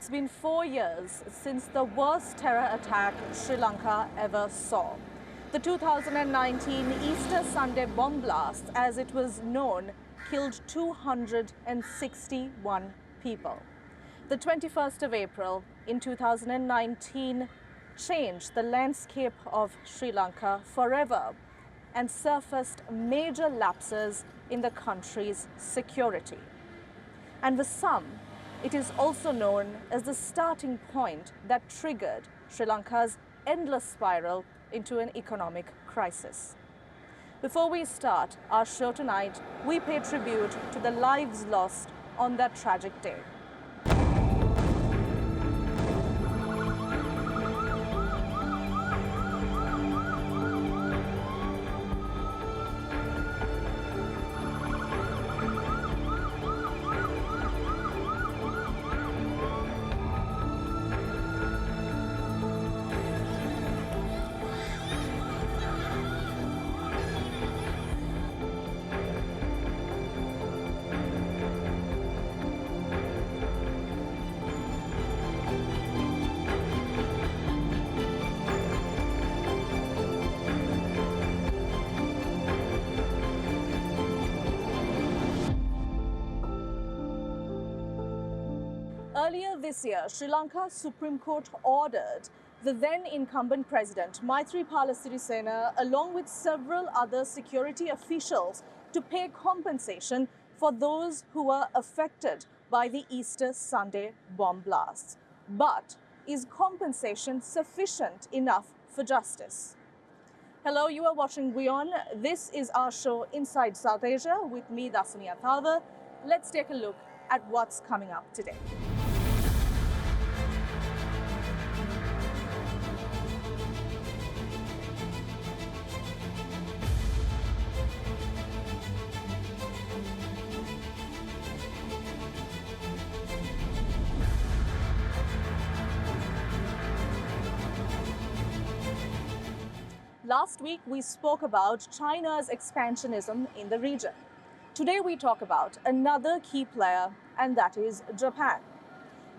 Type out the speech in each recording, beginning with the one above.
It's been 4 years since the worst terror attack Sri Lanka ever saw. The 2019 Easter Sunday bomb blast, as it was known, killed 261 people. The 21st of April in 2019 changed the landscape of Sri Lanka forever and surfaced major lapses in the country's security. And for some, it is also known as the starting point that triggered Sri Lanka's endless spiral into an economic crisis. Before we start our show tonight, we pay tribute to the lives lost on that tragic day. Earlier this year, Sri Lanka's Supreme Court ordered the then incumbent president, Matarbari Port, along with several other security officials, to pay compensation for those who were affected by the Easter Sunday bomb blasts. But is compensation sufficient enough for justice? Hello, you are watching WION. This is our show Inside South Asia with me, athauda. Let's take a look at what's coming up today. Last week, we spoke about China's expansionism in the region. Today, we talk about another key player, and that is Japan.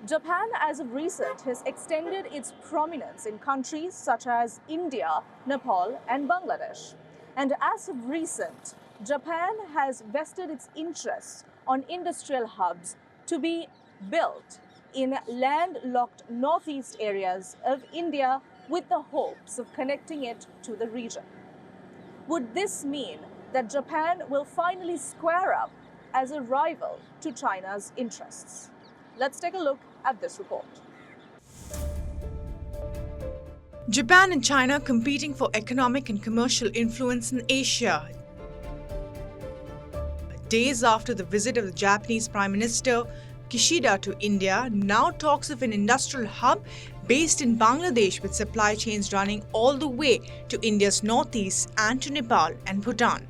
Japan, as of recent, has extended its prominence in countries such as India, Nepal, and Bangladesh. And as of recent, Japan has vested its interests on industrial hubs to be built in landlocked northeast areas of India, with the hopes of connecting it to the region. Would this mean that Japan will finally square up as a rival to China's interests? Let's take a look at this report. Japan and China competing for economic and commercial influence in Asia. Days after the visit of the Japanese Prime Minister Kishida to India, now talks of an industrial hub based in Bangladesh with supply chains running all the way to India's northeast and to Nepal and Bhutan.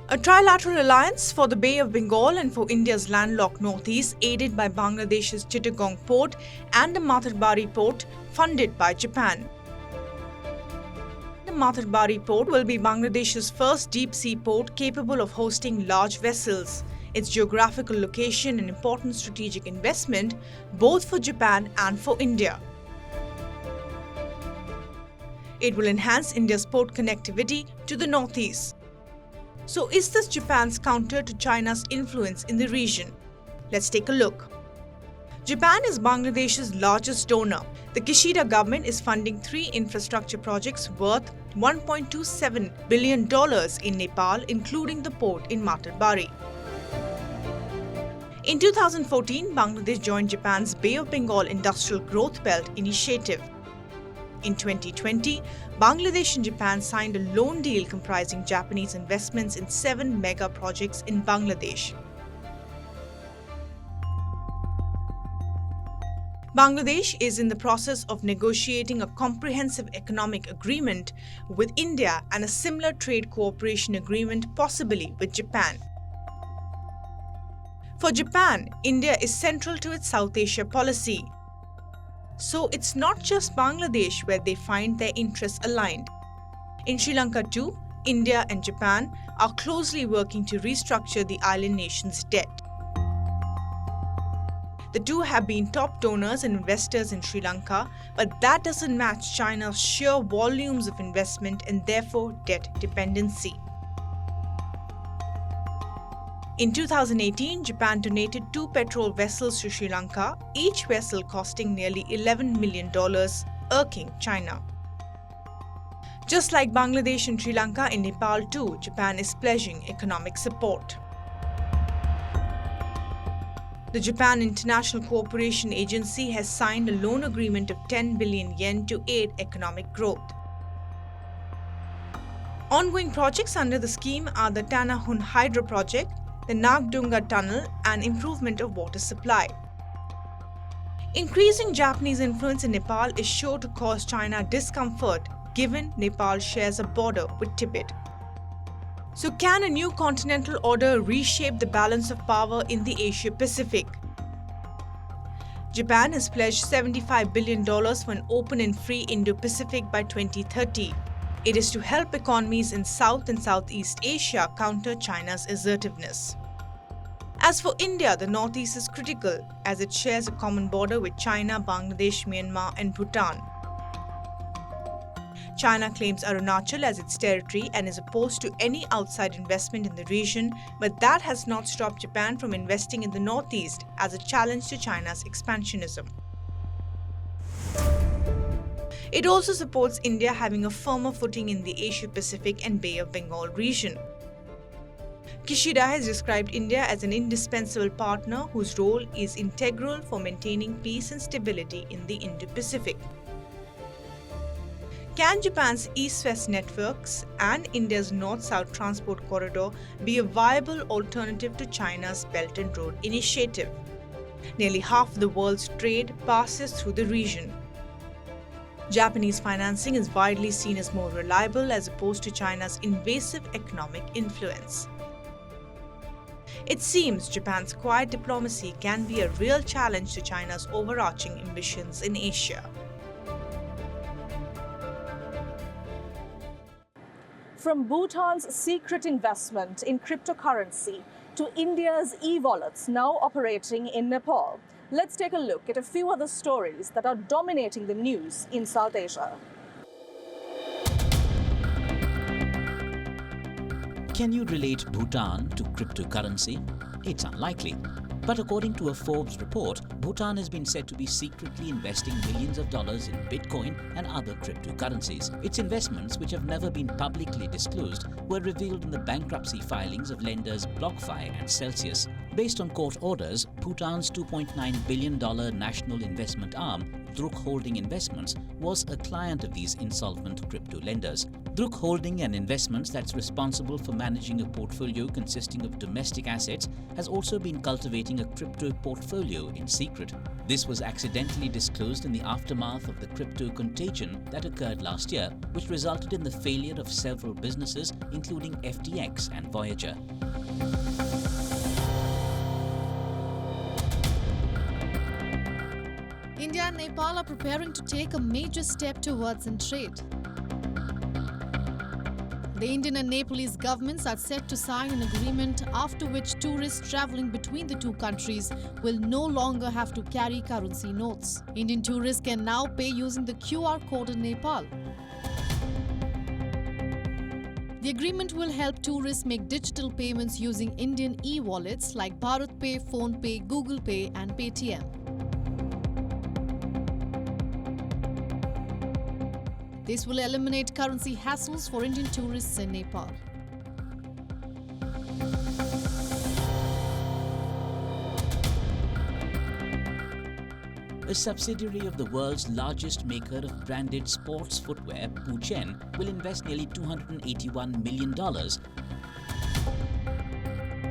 A trilateral alliance for the Bay of Bengal and for India's landlocked northeast, aided by Bangladesh's Chittagong port and the Matarbari Port, funded by Japan. The Matarbari Port will be Bangladesh's first deep-sea port capable of hosting large vessels. Its geographical location an important strategic investment both for Japan and for India. It will enhance India's port connectivity to the northeast. So is this Japan's counter to China's influence in the region? Let's take a look. Japan is Bangladesh's largest donor. The Kishida government is funding 3 infrastructure projects worth $1.27 billion in Nepal, including the port in Matarbari. In 2014, Bangladesh joined Japan's Bay of Bengal Industrial Growth Belt initiative. In 2020, Bangladesh and Japan signed a loan deal comprising Japanese investments in 7 mega projects in Bangladesh. Bangladesh is in the process of negotiating a comprehensive economic agreement with India and a similar trade cooperation agreement possibly with Japan. For Japan, India is central to its South Asia policy. So it's not just Bangladesh where they find their interests aligned. In Sri Lanka too, India and Japan are closely working to restructure the island nation's debt. The two have been top donors and investors in Sri Lanka, but that doesn't match China's sheer volumes of investment and therefore debt dependency. In 2018, Japan donated 2 petrol vessels to Sri Lanka, each vessel costing nearly $11 million, irking China. Just like Bangladesh and Sri Lanka, in Nepal too, Japan is pledging economic support. The Japan International Cooperation Agency has signed a loan agreement of 10 billion yen to aid economic growth. Ongoing projects under the scheme are the Tanahun Hydro Project, the Nagdunga Tunnel, and improvement of water supply. Increasing Japanese influence in Nepal is sure to cause China discomfort, given Nepal shares a border with Tibet. So can a new continental order reshape the balance of power in the Asia-Pacific? Japan has pledged $75 billion for an open and free Indo-Pacific by 2030. It is to help economies in South and Southeast Asia counter China's assertiveness. As for India, the Northeast is critical as it shares a common border with China, Bangladesh, Myanmar, and Bhutan. China claims Arunachal as its territory and is opposed to any outside investment in the region, but that has not stopped Japan from investing in the Northeast as a challenge to China's expansionism. It also supports India having a firmer footing in the Asia-Pacific and Bay of Bengal region. Kishida has described India as an indispensable partner whose role is integral for maintaining peace and stability in the Indo-Pacific. Can Japan's East-West networks and India's North-South transport corridor be a viable alternative to China's Belt and Road Initiative? Nearly half of the world's trade passes through the region. Japanese financing is widely seen as more reliable as opposed to China's invasive economic influence. It seems Japan's quiet diplomacy can be a real challenge to China's overarching ambitions in Asia. From Bhutan's secret investment in cryptocurrency to India's e-wallets now operating in Nepal, let's take a look at a few other stories that are dominating the news in South Asia. Can you relate Bhutan to cryptocurrency? It's unlikely. But according to a Forbes report, Bhutan has been said to be secretly investing millions of dollars in Bitcoin and other cryptocurrencies. Its investments, which have never been publicly disclosed, were revealed in the bankruptcy filings of lenders BlockFi and Celsius. Based on court orders, Bhutan's $2.9 billion national investment arm, Druk Holding Investments, was a client of these insolvent crypto lenders. Druk Holding and Investments, that's responsible for managing a portfolio consisting of domestic assets, has also been cultivating a crypto portfolio in secret. This was accidentally disclosed in the aftermath of the crypto contagion that occurred last year, which resulted in the failure of several businesses, including FTX and Voyager. India and Nepal are preparing to take a major step towards trade. The Indian and Nepalese governments are set to sign an agreement after which tourists travelling between the two countries will no longer have to carry currency notes. Indian tourists can now pay using the QR code in Nepal. The agreement will help tourists make digital payments using Indian e-wallets like BharatPay, PhonePe, Google Pay and Paytm. This will eliminate currency hassles for Indian tourists in Nepal. A subsidiary of the world's largest maker of branded sports footwear, Puchen, will invest nearly $281 million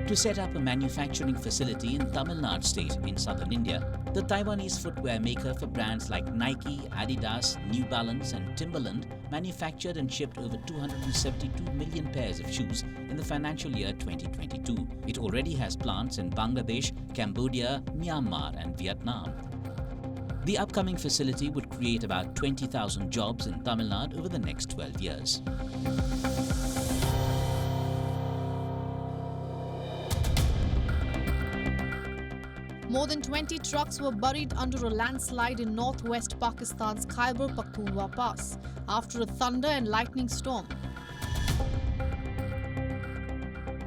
to set up a manufacturing facility in Tamil Nadu state in southern India. The Taiwanese footwear maker for brands like Nike, Adidas, New Balance and Timberland manufactured and shipped over 272 million pairs of shoes in the financial year 2022. It already has plants in Bangladesh, Cambodia, Myanmar and Vietnam. The upcoming facility would create about 20,000 jobs in Tamil Nadu over the next 12 years. More than 20 trucks were buried under a landslide in northwest Pakistan's Khyber Pakhtunkhwa Pass after a thunder and lightning storm.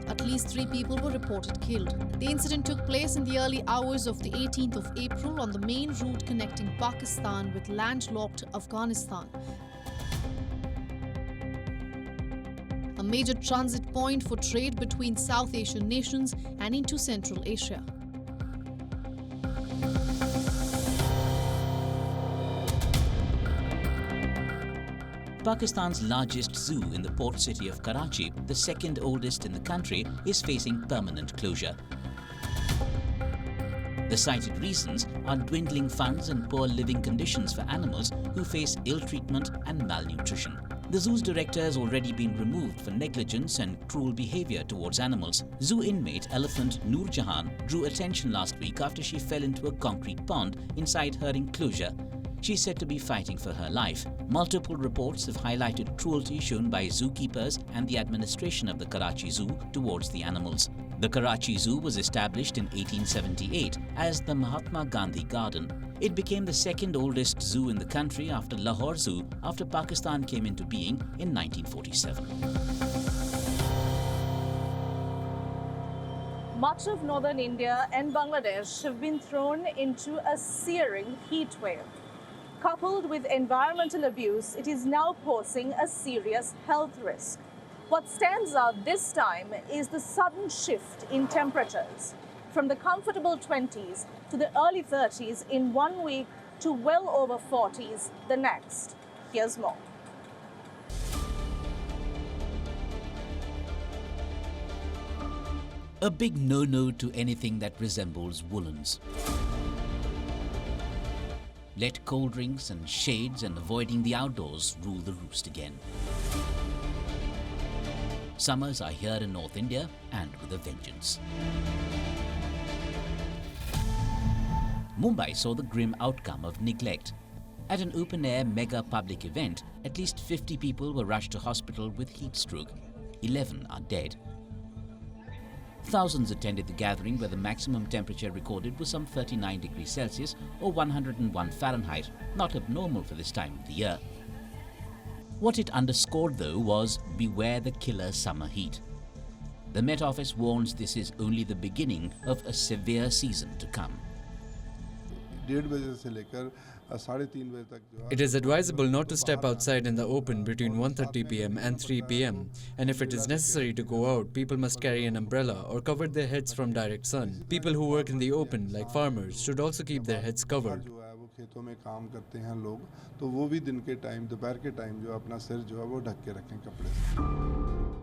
At least 3 people were reported killed. The incident took place in the early hours of the 18th of April on the main route connecting Pakistan with landlocked Afghanistan, a major transit point for trade between South Asian nations and into Central Asia. Pakistan's largest zoo in the port city of Karachi, the second oldest in the country, is facing permanent closure. The cited reasons are dwindling funds and poor living conditions for animals who face ill treatment and malnutrition. The zoo's director has already been removed for negligence and cruel behavior towards animals. Zoo inmate elephant Noor Jahan drew attention last week after she fell into a concrete pond inside her enclosure. She's said to be fighting for her life. Multiple reports have highlighted cruelty shown by zookeepers and the administration of the Karachi Zoo towards the animals. The Karachi Zoo was established in 1878 as the Mahatma Gandhi Garden. It became the second oldest zoo in the country after Lahore Zoo after Pakistan came into being in 1947. Much of northern India and Bangladesh have been thrown into a searing heat wave. Coupled with environmental abuse, it is now posing a serious health risk. What stands out this time is the sudden shift in temperatures, from the comfortable 20s to the early 30s in 1 week to well over 40s the next. Here's more. A big no-no to anything that resembles woolens. Let cold drinks and shades and avoiding the outdoors rule the roost again. Summers are here in North India and with a vengeance. Mumbai saw the grim outcome of neglect. At an open-air mega public event, at least 50 people were rushed to hospital with heat stroke. 11 are dead. Thousands attended the gathering where the maximum temperature recorded was some 39 degrees Celsius or 101 Fahrenheit, not abnormal for this time of the year. What it underscored though was beware the killer summer heat. The Met Office warns this is only the beginning of a severe season to come. It is advisable not to step outside in the open between 1:30 p.m. and 3 p.m. and if it is necessary to go out, people must carry an umbrella or cover their heads from direct sun. People who work in the open, like farmers, should also keep their heads covered.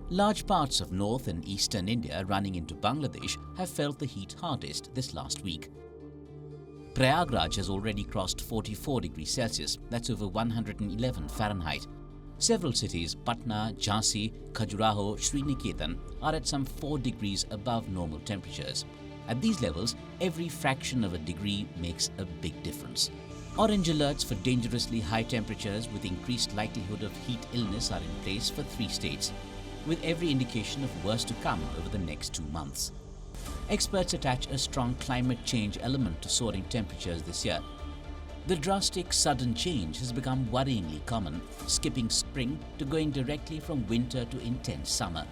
Large parts of north and eastern India running into Bangladesh have felt the heat hardest this last week. Prayagraj has already crossed 44 degrees Celsius, that's over 111 Fahrenheit. Several cities, Patna, Jhansi, Khajuraho, Sriniketan, are at some 4 degrees above normal temperatures. At these levels, every fraction of a degree makes a big difference. Orange alerts for dangerously high temperatures with increased likelihood of heat illness are in place for 3 states, with every indication of worse to come over the next 2 months. Experts attach a strong climate change element to soaring temperatures this year. The drastic sudden change has become worryingly common, skipping spring to going directly from winter to intense summer.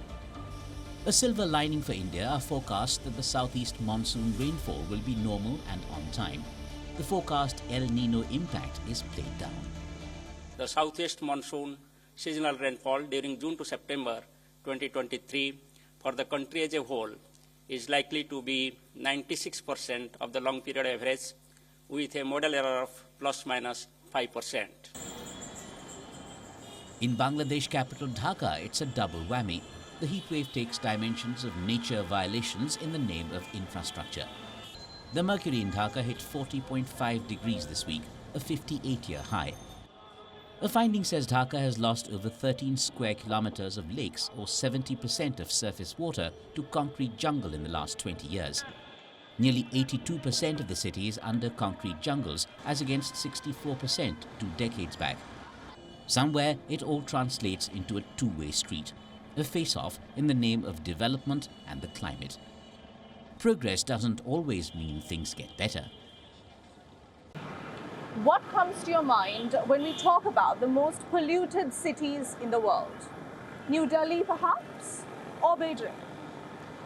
A silver lining for India are forecasts that the southeast monsoon rainfall will be normal and on time. The forecast El Nino impact is played down. The southeast monsoon seasonal rainfall during June to September 2023 for the country as a whole is likely to be 96% of the long period average with a model error of plus minus 5%. In Bangladesh capital Dhaka, it's a double whammy. The heatwave takes dimensions of nature violations in the name of infrastructure. The mercury in Dhaka hit 40.5 degrees this week, a 58-year high. A finding says Dhaka has lost over 13 square kilometers of lakes or 70% of surface water to concrete jungle in the last 20 years. Nearly 82% of the city is under concrete jungles as against 64% 2 decades back. Somewhere it all translates into a two-way street, a face-off in the name of development and the climate. progress doesn't always mean things get better. What comes to your mind when we talk about the most polluted cities in the world? New Delhi, perhaps? Or Beijing?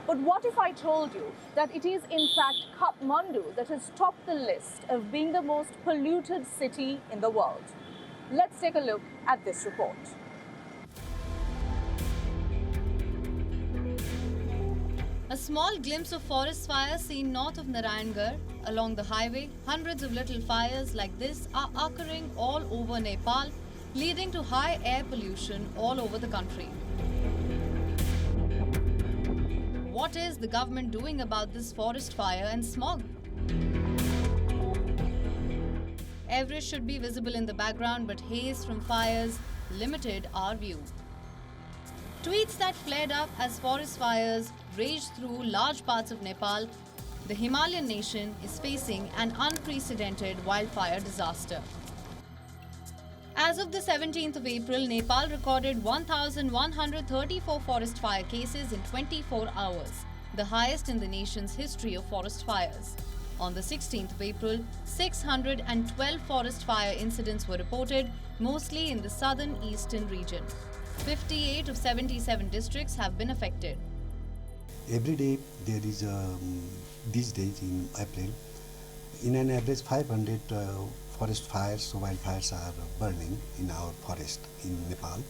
But what if I told you that it is in fact Kathmandu that has topped the list of being the most polluted city in the world? Let's take a look at this report. A small glimpse of forest fires seen north of Narayangarh. Along the highway, hundreds of little fires like this are occurring all over Nepal, leading to high air pollution all over the country. What is the government doing about this forest fire and smog? Everest should be visible in the background, but haze from fires limited our view. Tweets that flared up as forest fires raged through large parts of Nepal. The Himalayan nation is facing an unprecedented wildfire disaster. As of the 17th of April, Nepal recorded 1,134 forest fire cases in 24 hours, the highest in the nation's history of forest fires. On the 16th of April, 612 forest fire incidents were reported, mostly in the southern eastern region. 58 of 77 districts have been affected. Every day there is, these days in April, in an average 500 forest fires, wildfires are burning in our forest in Nepal.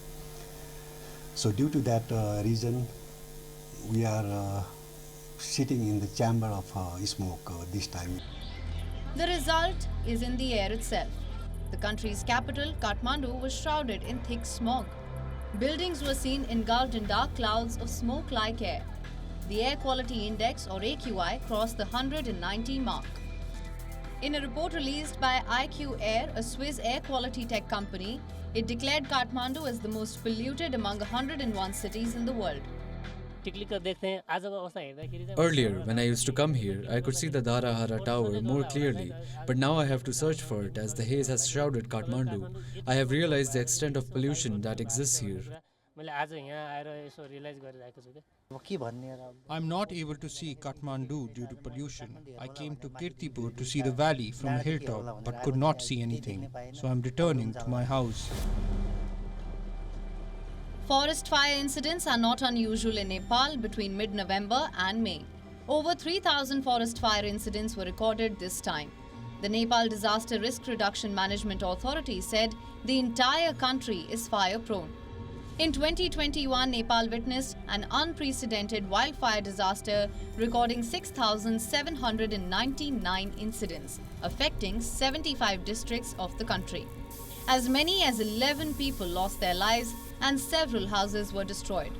So due to that reason, we are sitting in the chamber of smoke this time. The result is in the air itself. The country's capital, Kathmandu, was shrouded in thick smog. Buildings were seen engulfed in dark clouds of smoke-like air. The Air Quality Index, or AQI, crossed the 190 mark. In a report released by IQ Air, a Swiss air quality tech company, it declared Kathmandu as the most polluted among 101 cities in the world. Earlier, when I used to come here, I could see the Dharahara Tower more clearly, but now I have to search for it as the haze has shrouded Kathmandu. I have realized the extent of pollution that exists here. I'm not able to see Kathmandu due to pollution. I came to Kirtipur to see the valley from a hilltop, but could not see anything, so I'm returning to my house. Forest fire incidents are not unusual in Nepal between mid-November and May. Over 3,000 forest fire incidents were recorded this time. The Nepal Disaster Risk Reduction Management Authority said the entire country is fire-prone. In 2021, Nepal witnessed an unprecedented wildfire disaster, recording 6,799 incidents, affecting 75 districts of the country. As many as 11 people lost their lives and several houses were destroyed.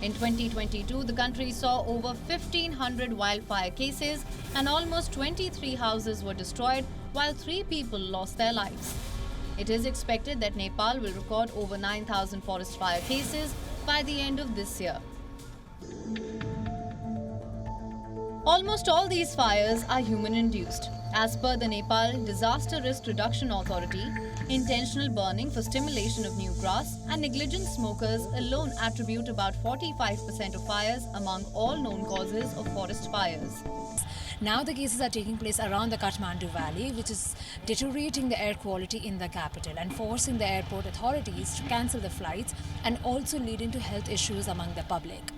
In 2022, the country saw over 1,500 wildfire cases and almost 23 houses were destroyed, while 3 people lost their lives. It is expected that Nepal will record over 9,000 forest fire cases by the end of this year. Almost all these fires are human-induced. As per the Nepal Disaster Risk Reduction Authority, intentional burning for stimulation of new grass and negligent smokers alone attribute about 45% of fires among all known causes of forest fires. Now the cases are taking place around the Kathmandu Valley, which is deteriorating the air quality in the capital and forcing the airport authorities to cancel the flights and also leading to health issues among the public.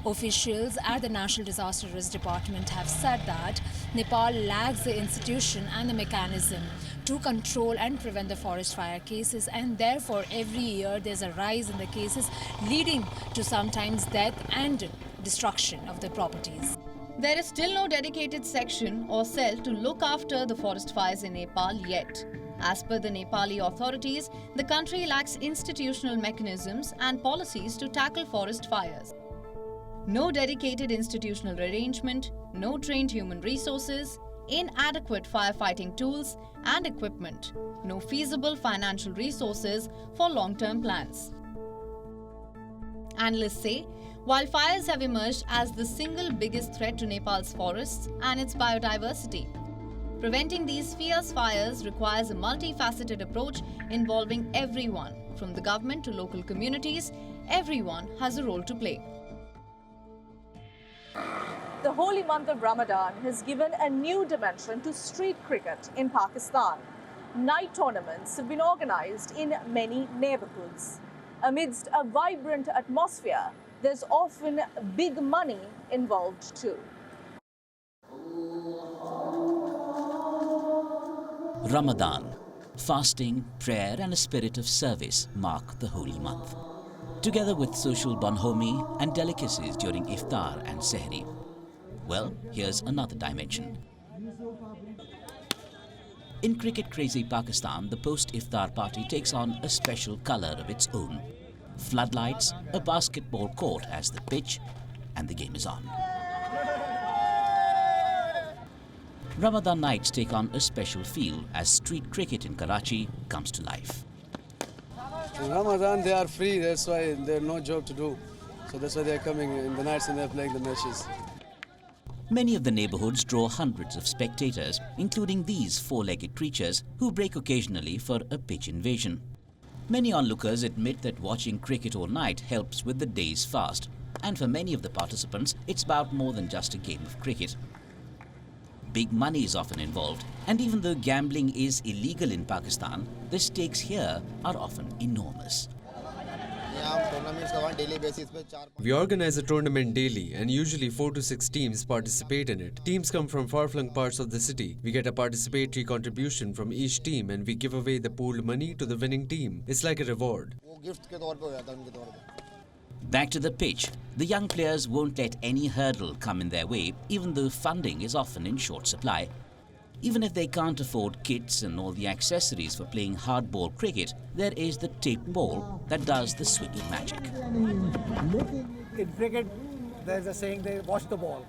Officials at the National Disaster Risk Department have said that Nepal lacks the institution and the mechanism to control and prevent the forest fire cases, and therefore every year there's a rise in the cases, leading to sometimes death and destruction of the properties. There is still no dedicated section or cell to look after the forest fires in Nepal yet. As per the Nepali authorities, the country lacks institutional mechanisms and policies to tackle forest fires. No dedicated institutional arrangement, no trained human resources, inadequate firefighting tools and equipment, no feasible financial resources for long-term plans. Analysts say, wildfires have emerged as the single biggest threat to Nepal's forests and its biodiversity. Preventing these fierce fires requires a multifaceted approach involving everyone, from the government to local communities. Everyone has a role to play. The holy month of Ramadan has given a new dimension to street cricket in Pakistan. Night tournaments have been organized in many neighborhoods. Amidst a vibrant atmosphere, there's often big money involved too. Ramadan, fasting, prayer and a spirit of service mark the holy month, together with social bonhomie and delicacies during iftar and sehri. Well, here's another dimension. In cricket-crazy Pakistan, the post-iftar party takes on a special colour of its own. Floodlights, a basketball court as the pitch, and the game is on. Ramadan nights take on a special feel as street cricket in Karachi comes to life. In Ramadan they are free, that's why there's no job to do. So that's why they're coming in the nights and they're playing the matches. Many of the neighborhoods draw hundreds of spectators, including these four-legged creatures who break occasionally for a pitch invasion. Many onlookers admit that watching cricket all night helps with the day's fast, and for many of the participants, it's about more than just a game of cricket. Big money is often involved, and even though gambling is illegal in Pakistan, the stakes here are often enormous. We organize a tournament daily and usually 4 to 6 teams participate in it. Teams come from far-flung parts of the city. We get a participatory contribution from each team and we give away the pooled money to the winning team. It's like a reward. Back to the pitch, the young players won't let any hurdle come in their way, even though funding is often in short supply. Even if they can't afford kits and all the accessories for playing hardball cricket, there is the tape ball that does the swinging magic. In cricket, there's a saying, they watch the ball.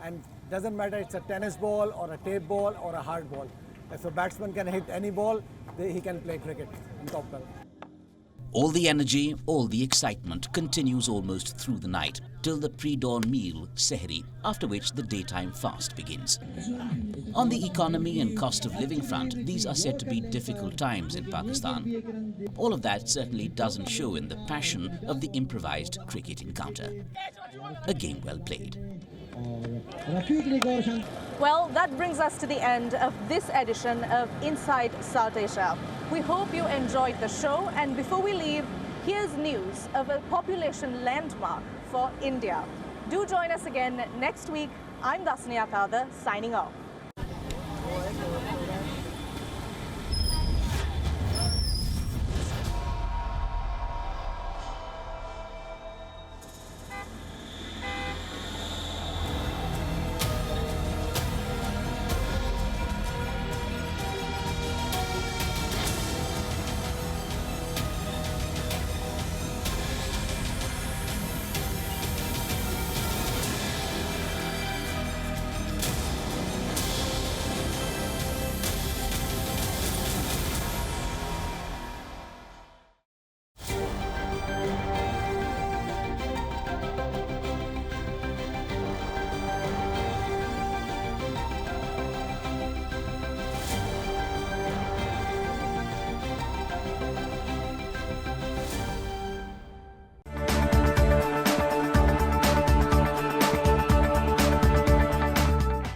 And doesn't matter it's a tennis ball or a tape ball or a hard ball. If a batsman can hit any ball, he can play cricket in top level. All the energy, all the excitement continues almost through the night, till the pre-dawn meal, sehri, after which the daytime fast begins. On the economy and cost of living front, these are said to be difficult times in Pakistan. All of that certainly doesn't show in the passion of the improvised cricket encounter. A game well played. Well, that brings us to the end of this edition of Inside South Asia. We hope you enjoyed the show, and before we leave, here's news of a population landmark for India. Do join us again next week. I'm Athauda signing off.